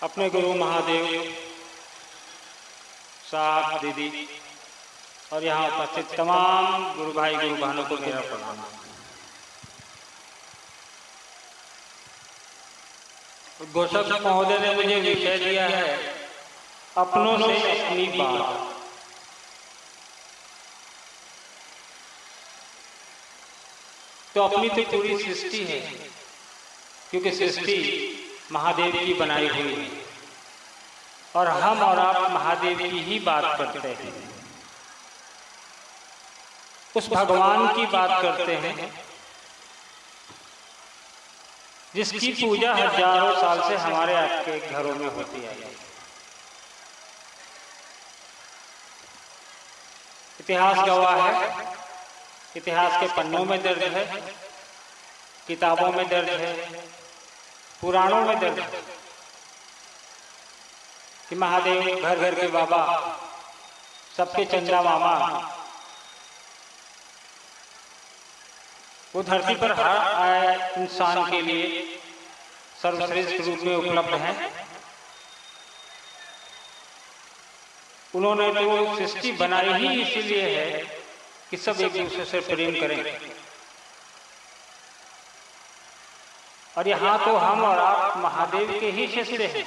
अपने गुरु महादेव साहब, दीदी और यहाँ उपस्थित तमाम गुरु भाई गुरु बहनों को मेरा प्रणाम। घोषक महोदय ने मुझे विषय दिया है अपनों से अपनी बात। तो अपनी तो पूरी सृष्टि है, क्योंकि सृष्टि महादेव की बनाई हुई है और हम और आप महादेव की ही बात करते हैं, उस भगवान की बात करते हैं जिसकी पूजा हजारों साल से हमारे आपके घरों में होती है। इतिहास गवाह है, इतिहास के पन्नों में दर्ज है, किताबों में दर्ज है, पुराणों में दर्ज है कि महादेव घर घर के बाबा, सबके चंदा मामा, वो धरती पर हर आए इंसान के लिए सर्वश्रेष्ठ रूप में उपलब्ध हैं। उन्होंने तो सृष्टि बनाई ही इसीलिए है कि सब एक दूसरे से प्रेम करें, और यहाँ तो हम और आप महादेव के ही शिष्य हैं,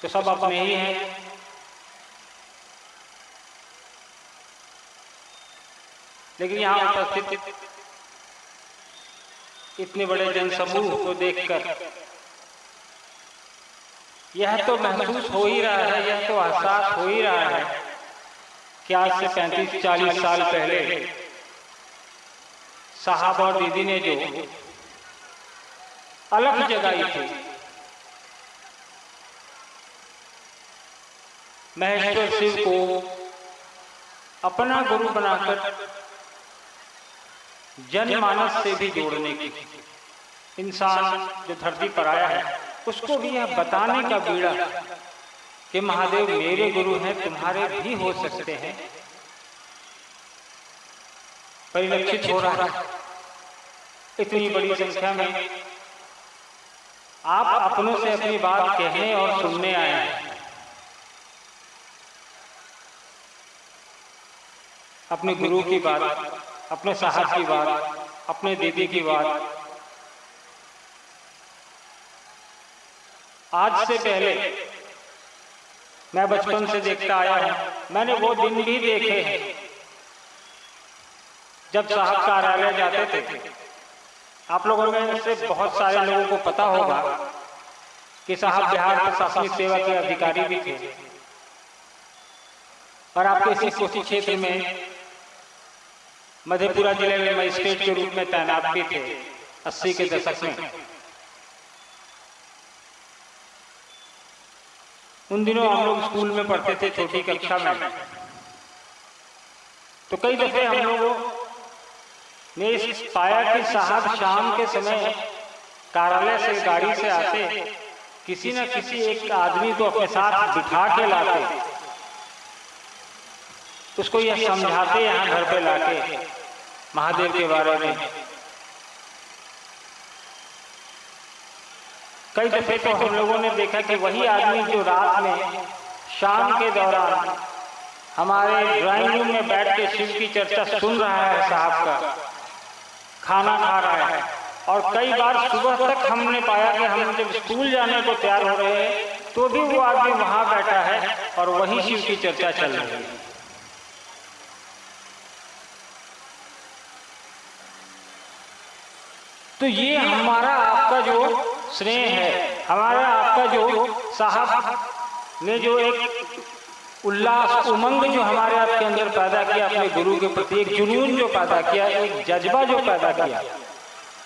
तो सब अपने ही हैं। लेकिन यहाँ उपस्थित इतने बड़े जनसमूह को देखकर यह तो महसूस हो ही रहा है, यह तो एहसास हो ही रहा है कि आज से 35-40 साल पहले साहब और दीदी ने जो अलग जगाई थी, महेश्वर शिव को अपना गुरु बनाकर जनमानस से भी जोड़ने की, इंसान जो धरती पर आया है उसको भी यह बताने का बीड़ा कि महादेव मेरे गुरु हैं, तुम्हारे भी हो सकते हैं, परिलक्षित हो रहा है। इतनी बड़ी संख्या में आप अपनों से अपनी बात कहने और सुनने आए हैं, अपने गुरु की बात, अपने साहब की बात, अपने दीदी की बात। आज से पहले मैं बचपन से देखता आया हूं, मैंने वो दिन भी देखे हैं जब साहब कार्यालय जाते थे। आप लोगों में से बहुत सारे लोगों को पता होगा कि साहब बिहार प्रशासनिक सेवा के अधिकारी भी थे और आपके इसी कोसी क्षेत्र में मधेपुरा जिले में मजिस्ट्रेट के रूप में तैनात भी थे 80 के दशक में। उन दिनों हम लोग स्कूल में पढ़ते थे, छोटी कक्षा में, तो कई दफे हम लोगों ने पाया कि साहब शाम के समय कार्यालय से गाड़ी से आते, किसी न किसी एक आदमी को अपने साथ बिठा के लाते, उसको यह समझाते यहाँ घर पे लाके महादेव के बारे में। कई दफे तो हम लोगों ने देखा कि वही आदमी जो रात में शाम के दौरान हमारे ड्राइंग रूम में बैठ के शिव की चर्चा सुन रहा है, साहब का खाना खा रहा है, और कई बार सुबह तक हमने पाया कि हम जब स्कूल जाने को तैयार हो रहे हैं तो भी वो आदमी वहां बैठा है और वही शिव की चर्चा चल रही है। तो ये हमारा आपका जो स्नेह है, हमारा आपका जो साहब ने जो एक उल्लास, उमंग जो हमारे आपके अंदर पैदा किया, अपने गुरु के प्रति एक जुनून जो पैदा किया, एक जज्बा जो पैदा किया,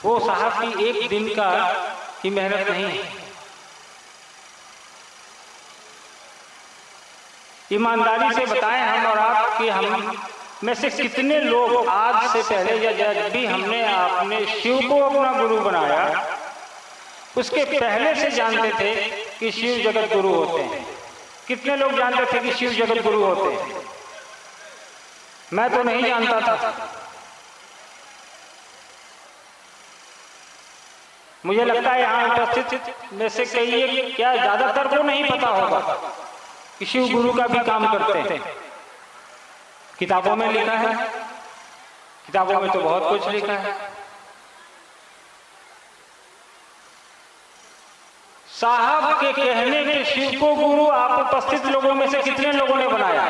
वो साहब की एक दिन का की मेहनत नहीं है। ईमानदारी से बताएं हम और आप कि हम में से कितने लोग आज से पहले या जब भी हमने आपने शिव को अपना गुरु बनाया उसके पहले से जानते थे कि शिव जगत गुरु होते हैं? कितने लोग जानते थे कि शिव जगत गुरु होते हैं? मैं तो नहीं जानता था। मुझे लगता है यहाँ उपस्थित में से कई क्या ज्यादातर को नहीं पता होगा कि शिव गुरु का भी काम करते हैं। किताबों में लिखा है, किताबों में तो बहुत कुछ लिखा है। साहब के कहने के शिव को गुरु आप उपस्थित लोगों में से कितने लोगों ने बनाया?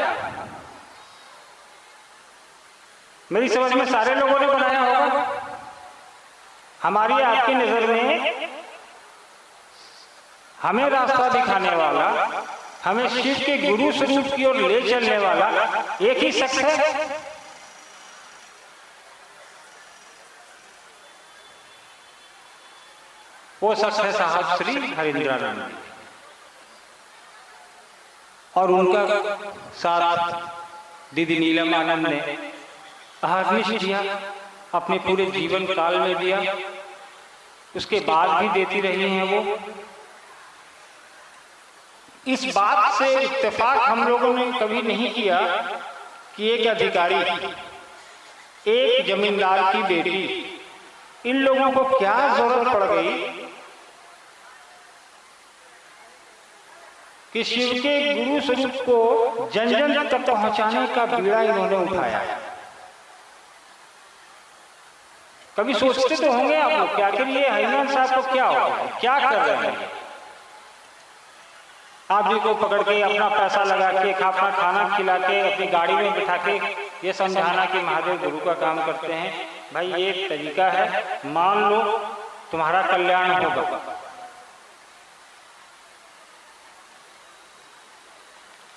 मेरी समझ में सारे लोगों ने बनाया होगा। हमारी आपकी नजर में हमें रास्ता दिखाने वाला, हमें शिव के गुरु स्वरूप की ओर ले चलने वाला एक ही शख्स है। वो शख्स है साहब श्री हरिंद्रानंद, और उनका साथ दीदी नीलम आनंद ने अहर्निश दिया, अपने पूरे जीवन काल में दिया, उसके बाद भी देती रही हैं वो। इस बात से इत्तेफाक हम लोगों ने कभी नहीं किया कि एक अधिकारी, एक जमींदार की बेटी, इन लोगों को क्या जरूरत पड़ गई कि शिव के गुरु स्वरूप को जन जन तक पहुंचाने का बीड़ा इन्होंने उठाया। कभी सोचते तो होंगे आप लोग, क्या आखिर ये हरिनाथ साहब को क्या हो गया, क्या कर रहे हैं? आदमी को पकड़ के अपना पैसा लगा के, अपना खाना खिला के, अपनी गाड़ी में बिठा के ये समझाना कि महादेव गुरु का काम करते हैं। भाई ये एक तरीका है, मान लो तुम्हारा कल्याण होगा।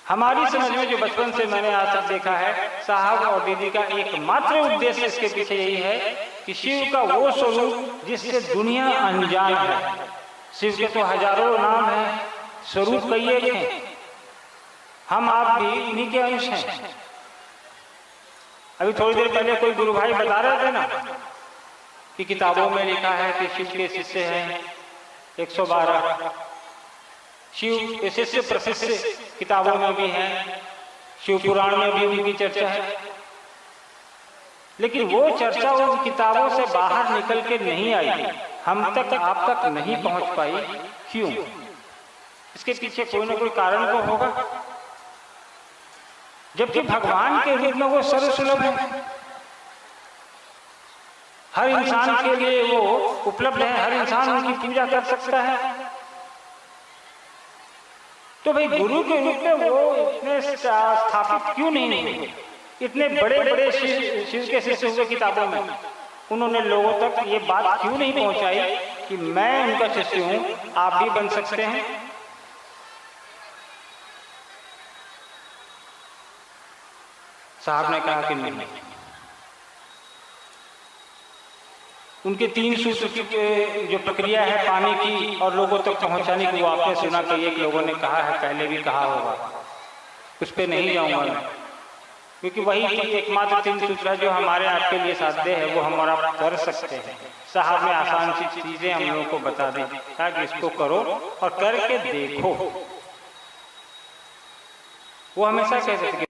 हमारी समझ में जो बचपन से मैंने आज तक देखा है, साहब और दीदी का एकमात्र उद्देश्य इसके पीछे यही है कि शिव का वो स्वरूप जिससे दुनिया अनजान है। शिव के तो हजारों नाम हैं, स्वरूप कई एक हैं, हम आप भी इन्हीं के अंश हैं। अभी थोड़ी देर पहले कोई गुरु भाई बता रहे थे ना कि किताबों में लिखा है कि शिव के शिष्य हैं 112, शिव के शिष्य प्रशिष्य किताबों में भी हैं, शिव पुराण में भी उनकी चर्चा है। लेकिन वो चर्चा उन किताबों से बाहर निकल के नहीं आई, हम तक आप तक नहीं पहुंच पाई। क्यों? इसके पीछे कोई ना कोई कारण तो होगा। जबकि भगवान के रूप में वो सर्वसुलभ है, हर इंसान के लिए वो उपलब्ध है, हर इंसान उनकी पूजा कर सकता है। तो भाई गुरु के रूप में वो इतने स्थापित क्यों नहीं हुए? इतने बड़े बड़े शिव के शिष्य हुए किताबों में, उन्होंने लोगों तक ये बात क्यों नहीं पहुंचाई कि मैं उनका शिष्य हूं, आप भी बन सकते हैं? साहब ने कहा कि नहीं। उनके 3 सूत्र की जो प्रक्रिया है पाने की और लोगों तक पहुंचाने की, वो आपने सुना कि एक लोगों ने कहा है, पहले भी कहा होगा, उस पर नहीं जाऊंगा मैं, क्योंकि वही एकमात्र 3 सूत्र है जो हमारे आपके लिए साध्य है, वो हम और आप कर सकते हैं। साहब ने आसान सी चीजें हम लोगों को बता दी, ताकि इसको करो और करके देखो। वो हमेशा कहते थे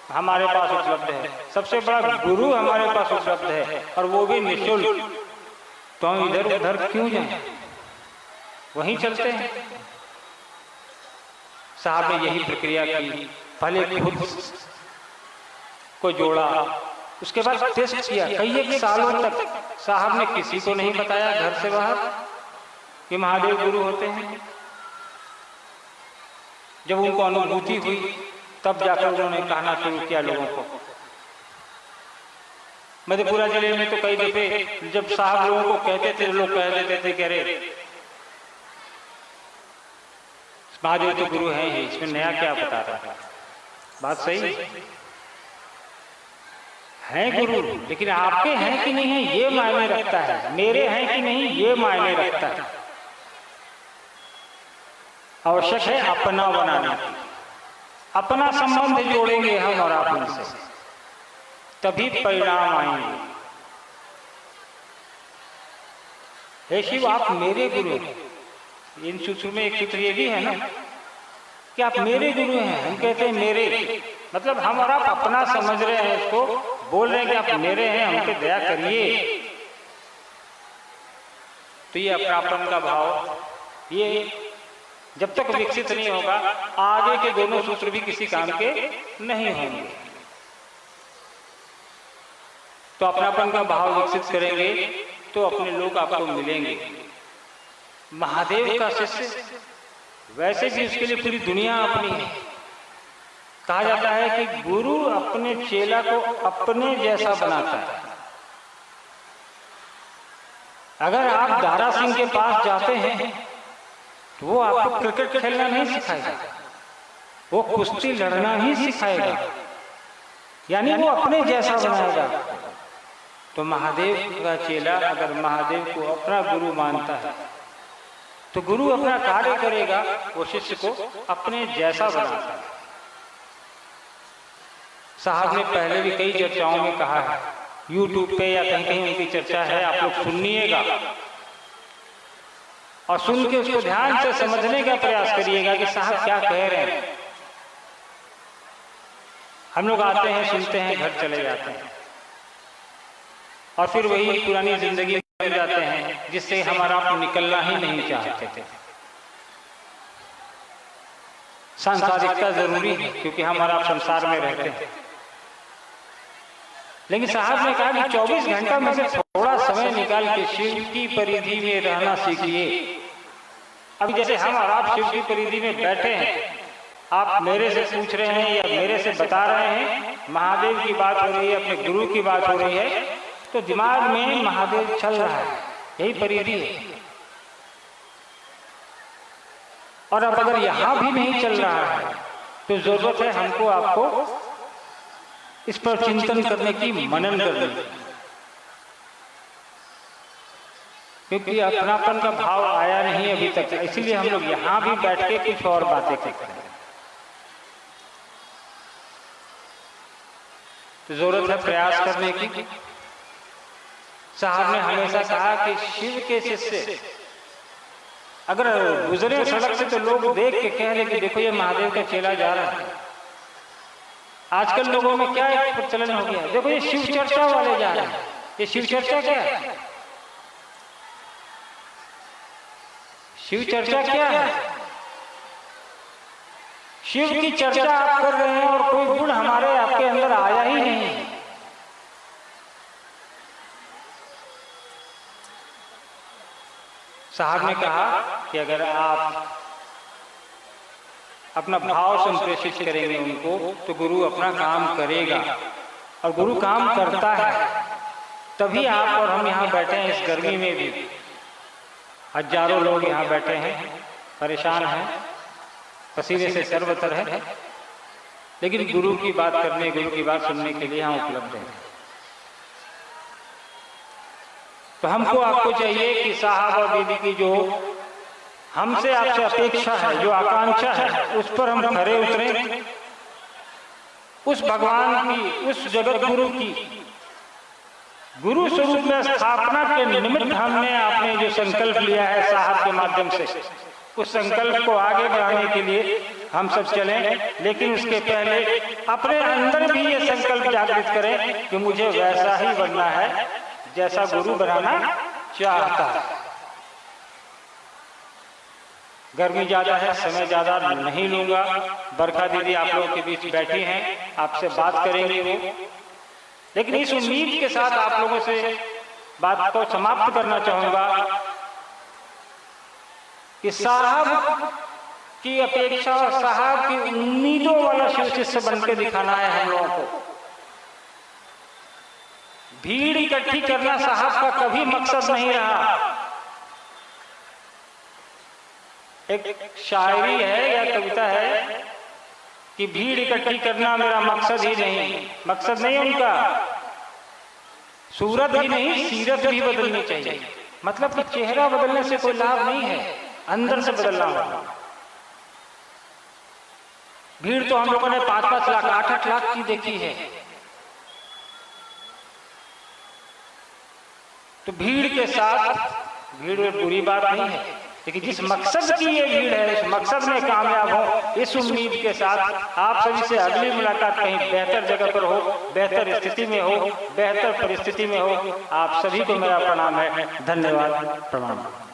हमारे पास उपलब्ध है, सबसे बड़ा गुरु हमारे पास उपलब्ध है, और वो भी निःशुल्क, तो हम इधर उधर क्यों जाएं, वहीं चलते हैं। साहब ने यही प्रक्रिया की, पहले खुद को जोड़ा, उसके बाद टेस्ट किया। कई एक सालों तक साहब ने किसी को नहीं बताया घर से बाहर कि महादेव गुरु होते हैं। जब उनको अनुभूति हुई तब जाकर उन्होंने कहना शुरू किया लोगों को। मधेपुरा जिले में तो कई दफे जब साहब लोगों को कहते थे, लोग कह देते थे कह रहे महादेव तो गुरु हैं ही, इसमें नया क्या बता रहा है? बात सही है गुरु, लेकिन आपके हैं कि नहीं है ये मायने रखता है, मेरे हैं कि नहीं ये मायने रखता है। आवश्यक है अपना बनाने की, अपना संबंध जोड़ेंगे हम और आप उनसे, तभी परिणाम आएंगे। हे शिव आप मेरे गुरु हैं। इन सूत्र में एक सूत्र ये भी है ना कि आप मेरे गुरु हैं। हम कहते हैं मेरे, मतलब हम और आप अपना समझ रहे हैं, इसको बोल रहे हैं कि आप मेरे हैं, हम पे दया करिए। तो ये अपनापन का भाव ये जब तक विकसित नहीं होगा, आगे के दोनों सूत्र भी किसी काम के नहीं होंगे। तो अपनापन का भाव विकसित करेंगे तो अपने लोग आपको मिलेंगे। महादेव का शिष्य वैसे भी उसके लिए पूरी दुनिया अपनी है। कहा जाता है कि गुरु अपने चेला को अपने जैसा बनाता है। अगर आप दारा सिंह के पास जाते हैं तो वो आपको क्रिकेट खेलना नहीं सिखाएगा, वो कुश्ती लड़ना ही सिखाएगा, यानी वो अपने जैसा बनाएगा। तो महादेव का चेला अगर महादेव को अपना गुरु मानता है तो गुरु अपना कार्य करेगा, वो शिष्य को अपने जैसा बनाता है। साहब ने पहले भी कई चर्चाओं में कहा है, YouTube पे या कहीं कहीं उनकी चर्चा है, आप लोग सुनिएगा और सुन के उसको ध्यान से समझने का प्रयास करिएगा कि साहब क्या कह रहे हैं। हम लोग आते हैं, सुनते हैं, घर चले जाते हैं और फिर वही पुरानी जिंदगी में जाते हैं जिससे हमारा निकलना ही नहीं चाहते थे। सांसारिकता जरूरी है क्योंकि हमारा संसार में रहते हैं, लेकिन साहब ने कहा कि 24 घंटा में से थोड़ा समय निकाल के शिव की परिधि में रहना सीखिए। अभी जैसे हम और आप शिव की परिधि में बैठे हैं, आप मेरे से पूछ रहे हैं या मेरे से बता रहे हैं, महादेव की बात हो रही है, अपने गुरु की बात हो रही है, तो दिमाग में महादेव चल रहा है, यही परिधि है। और अब अगर यहां भी नहीं चल रहा है तो जरूरत है हमको आपको इस पर चिंतन करने की, मनन करने की, क्योंकि अपनापन का भाव आया नहीं अभी तक, इसलिए हम लोग यहां भी बैठ के कुछ और बातें करते हैं। तो जरूरत है प्रयास करने की। साहब ने हमेशा कहा कि शिव के शिष्य अगर गुजरे सड़क से तो लोग देख के कह रहे कि देखो ये महादेव का चेला जा रहा है। आजकल लोगों में क्या एक प्रचलन हो गया है, देखो ये शिव चर्चा वाले जा रहे हैं। ये शिव चर्चा क्या है? शिव चर्चा क्या है? शिव की चर्चा आप कर रहे हैं और कोई गुण हमारे आपके अंदर आया ही नहीं। साहब ने कहा कि अगर आप अपना भाव संप्रेषित करेंगे उनको तो गुरु अपना काम करेगा, और गुरु काम करता है तभी आप और हम यहाँ बैठे हैं। इस गर्मी में भी हजारों लोग यहाँ बैठे हैं, परेशान हैं, पसीने से सर्वतर है, लेकिन गुरु की बात करने, गुरु की बात सुनने के लिए यहाँ उपलब्ध है। तो हमको आपको चाहिए कि साहब और दीदी की जो हमसे आपसे अपेक्षा है, जो आकांक्षा है, उस पर हम खरे उतरें। उस भगवान की, उस जगत गुरु की गुरु स्वरूप में स्थापना के निमित्त हमने आपने जो संकल्प लिया है साहब के माध्यम से, उस संकल्प को आगे बढ़ाने के लिए हम सब चलें। लेकिन उसके पहले अपने अंदर भी ये संकल्प जागृत करें कि मुझे वैसा ही बनना है जैसा गुरु बनाना चाहता है। गर्मी ज्यादा है, समय ज्यादा नहीं लूंगा। बरखा दीदी आप लोगों के बीच बैठी हैं, आपसे बात करेंगे वो, लेकिन इस उम्मीद के साथ आप लोगों से बात को समाप्त करना चाहूंगा कि साहब की अपेक्षा और साहब की उम्मीदों वाला शिव शिष्य बनकर दिखाना है हम लोगों को। भीड़ इकट्ठी करना साहब का कभी मकसद नहीं रहा। एक शायरी है या कविता है कि भीड़ इकट्ठी करना मेरा मकसद ही नहीं। मकसद नहीं उनका, सूरत ही नहीं सीरत भी बदलनी चाहिए। मतलब कि चेहरा बदलने से कोई लाभ नहीं है, अंदर से बदलना होगा। भीड़ तो हम लोगों ने 5-5 लाख 8-8 लाख की देखी है। तो भीड़ के साथ, भीड़ में बुरी बात नहीं है, लेकिन जिस मकसद की ये भीड़ है, इस मकसद में कामयाब हो, इस उम्मीद के साथ आप सभी से अगली मुलाकात कहीं बेहतर जगह पर हो, बेहतर स्थिति में हो, बेहतर परिस्थिति में हो। आप सभी को मेरा प्रणाम है। धन्यवाद, प्रणाम।